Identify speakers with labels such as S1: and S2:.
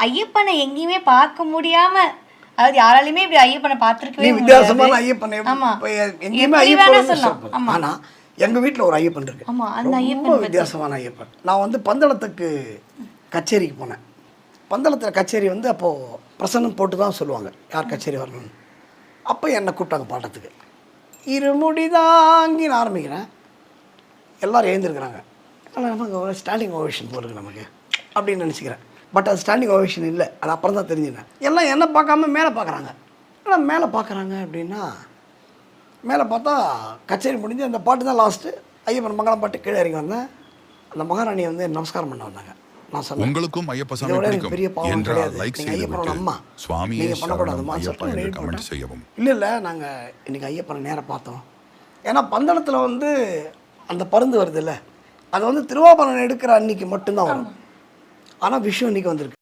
S1: ஐயப்பனை எங்கேயுமே பார்க்க முடியாம, அதாவது யாராலையுமே இப்படி ஐயப்பனை பார்த்துருக்கவே முடியாது.
S2: வித்தியாசமான ஐயப்பன்
S1: ஆமா.
S2: எங்கேயுமே
S1: எப்படி வேணா
S2: ஐயப்பன்
S1: சொல்லலாம்.
S2: சொல்லலாம்.
S1: ஆமா.
S2: ஆனா எங்க வீட்டில் ஒரு ஐயப்பன் இருக்கு.
S1: ஆமா, அந்த
S2: ரொம்ப
S1: ஐயப்பன் பத்தி.
S2: வித்தியாசமான ஐயப்பன். நான் வந்து பந்தளத்துக்கு கச்சேரிக்கு போனேன். பந்தளத்தில் கச்சேரி வந்து அப்போது பிரசன்னம் போட்டு தான் சொல்லுவாங்க யார் கச்சேரி வரணும்னு. அப்போ என்னை கூப்பிட்டாங்க பாடுறதுக்கு. இருமுடிதாங்கின்னு ஆரம்பிக்கிறேன். எல்லோரும் எழுந்திருக்கிறாங்க. ஆனால் நமக்கு ஒரு ஸ்டாண்டிங் ஓவேஷன் போடுங்க நமக்கு அப்படின்னு நினச்சிக்கிறேன். பட் அது ஸ்டாண்டிங் ஓவேஷன் இல்லை. அது அப்புறம் தான் தெரிஞ்சுனேன். எல்லாம் என்ன பார்க்காம மேலே பார்க்குறாங்க. ஆனால் மேலே பார்க்குறாங்க அப்படின்னா மேலே பார்த்தா கச்சேரி முடிஞ்சு அந்த பாட்டு தான் லாஸ்ட்டு. ஐயப்பன் மங்களம் பாட்டு கீழே இறங்கி வந்தேன். அந்த மகாராணி வந்து நமஸ்காரம் பண்ண வந்தாங்க. நான் சொன்னேன்,
S3: உங்களுக்கும் ஐயப்ப சாமி
S2: இதோட எனக்கு
S3: பிடிக்கும்
S2: பெரிய பாவம்
S3: என்றால்
S2: கிடையாது.
S3: லைக்
S2: நீங்கள் ஐயப்பனோட
S3: செய்துவிட்டு
S2: அம்மா,
S3: சுவாமியே
S2: நீங்கள் பண்ணக்கூடாதுமா
S3: சரணம் ஐயப்பா என்று கமெண்ட்
S2: சொல்லிட்டு
S3: செய்யவும்.
S2: இல்லை நாங்கள் இன்றைக்கி ஐயப்பனை நேராக பார்த்தோம். ஏன்னா பந்தளத்தில் வந்து அந்த பருந்து வருது இல்லை, அது வந்து திருவாபரணம் எடுக்கிற அன்னைக்கு மட்டும்தான் வரும். ஆனால் விஷயம் இன்றைக்கி வந்திருக்கு.